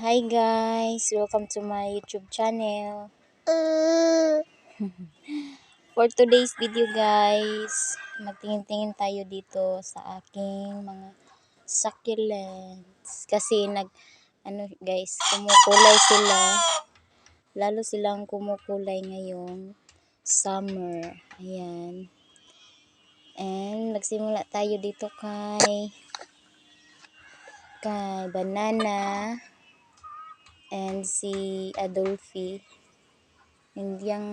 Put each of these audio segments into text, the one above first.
Hi guys, welcome to my YouTube channel. For today's video guys, magtingin-tingin tayo dito sa aking mga succulents. Kasi guys, kumukulay sila. Lalo silang kumukulay ngayong summer. Ayan. And nagsimula tayo dito kay Banana and si Adolphe. And yung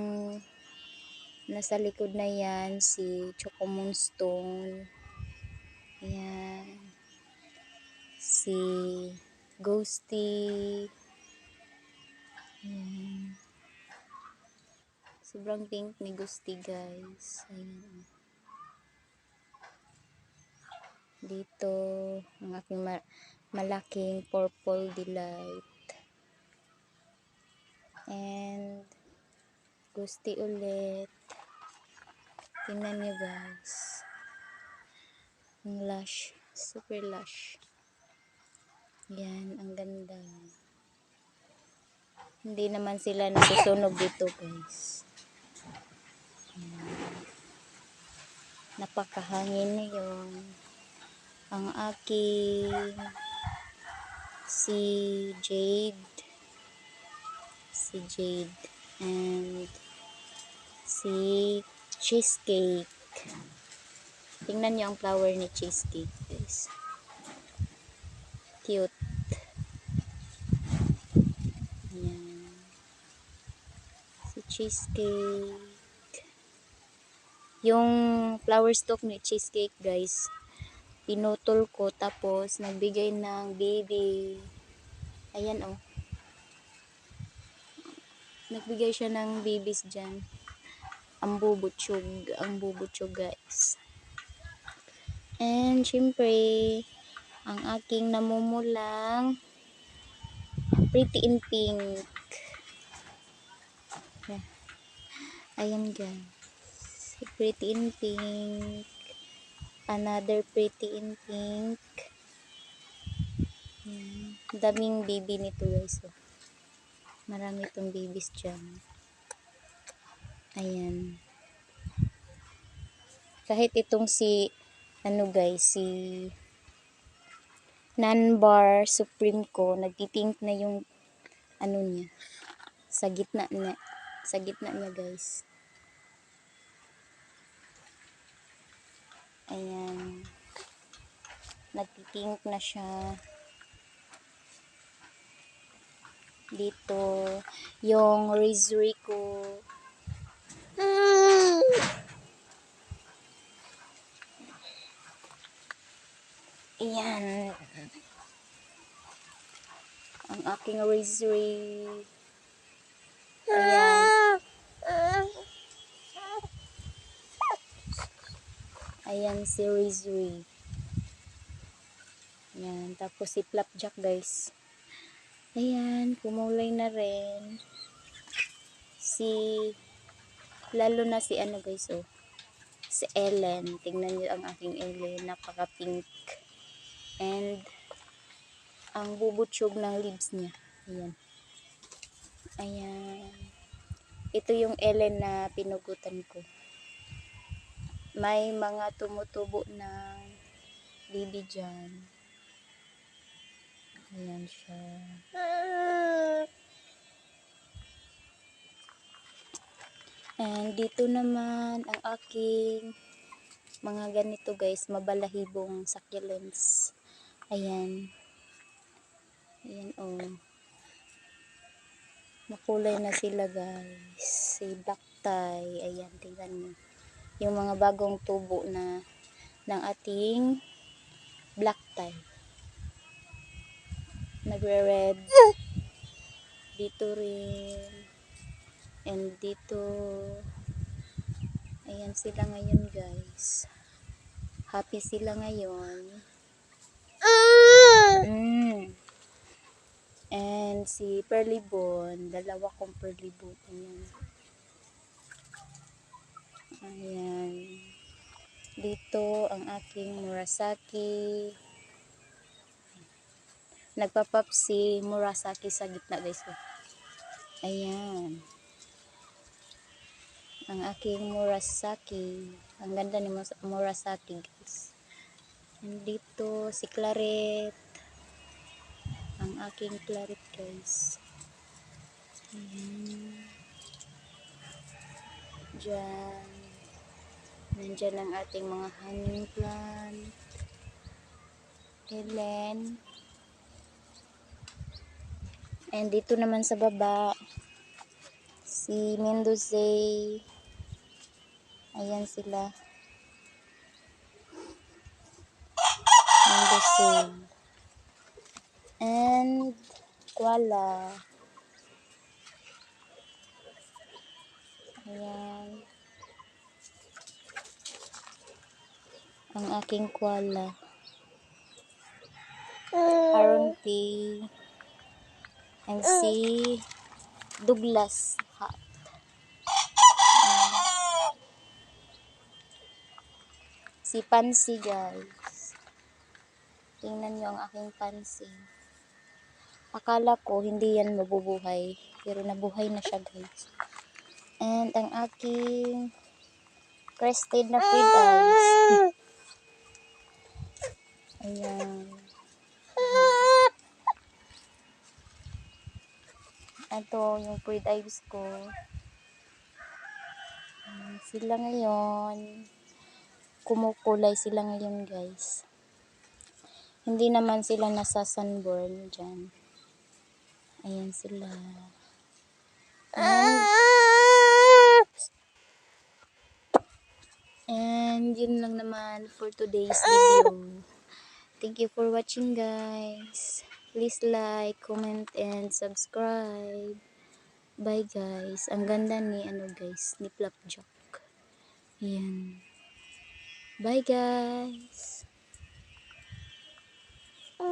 nasa likod na yan si Choco Moonstone. Ayan. Si Ghosty. Ayan. Sobrang pink ni Ghosty guys. Ayan. Dito ang aking malaking purple delight. And Ghosty ulit. Tingnan nyo guys. Ang lush. Super lush. Yan. Ang ganda. Hindi naman sila nasusunog dito guys. Yan. Napakahangin ngayon. Ang aking si Jade. And si Cheesecake. Tingnan niyo ang flower ni Cheesecake guys. Cute. Ayan. Si Cheesecake. Yung flower stalk ni Cheesecake guys, pinutol ko tapos nagbigay ng baby. Ayan oh. Nagbigay siya ng babies dyan. Ang bubutsyog guys. And syempre, ang aking namumulang Pretty in Pink. Ayan guys. Pretty in Pink. Another Pretty in Pink. Daming baby nito guys. Oh. Marami itong babies dyan. Ayan. Kahit itong si si Nanbar Supreme ko, nagpipink na yung niya. Sa gitna niya guys. Ayan. Nagpipink na siya. Dito yung rosary ko. Ayan. Ang aking rosary. Ayan. Ayan si rosary. Ayan. Tapos si Flapjack guys. Ayan. Kumulay na rin. Lalo na si guys oh. Si Ellen. Tingnan niyo ang aking Ellen. Napaka-pink. And ang bubutsyog ng leaves niya. Ayan. Ayan. Ito yung Ellen na pinugutan ko. May mga tumutubo ng baby dyan. Ayan siya. And dito naman ang aking mga ganito guys, mabalahibong succulents. Ayan. Ayan oh. Makulay na sila guys. Si black tie. Ayan, tingnan nyo. Yung mga bagong tubo na ng ating black tie. Nagre-red. Dito rin. And dito. Ayan sila ngayon guys. Happy sila ngayon. And si Pearly Bone, dalawa kong Pearly Bone. Ayan. Dito ang aking Murasaki. Nagpa-pop si Murasaki sa gitna guys. Oh. Ayan. Ang aking Murasaki. Ang ganda ni Murasaki guys. Nandito si Claret. Ang aking Claret guys. Ayan. Diyan. Nandyan ang ating mga hanging plant. Ellen. And dito naman sa baba, si Mendoza. Ayan sila. Mendoza. And Kuala. Ayan. Ang aking Kuala. Aaron P. And si Douglas Hat. Si Pansy guys. Tingnan nyo ang aking Pansy. Akala ko hindi yan mabubuhay. Pero nabuhay na siya guys. And ang aking crested na Fred eyes. Ayan. Ito yung Fred eyes ko. Sila ngayon. Kumukulay sila ngayon guys. Hindi naman sila nasa sunburn dyan. Ayan sila. And yun lang naman for today's video. Thank you for watching guys. Please like, comment, and subscribe. Bye guys. Ang ganda ni guys, ni Flapjack. Ayan. Bye guys.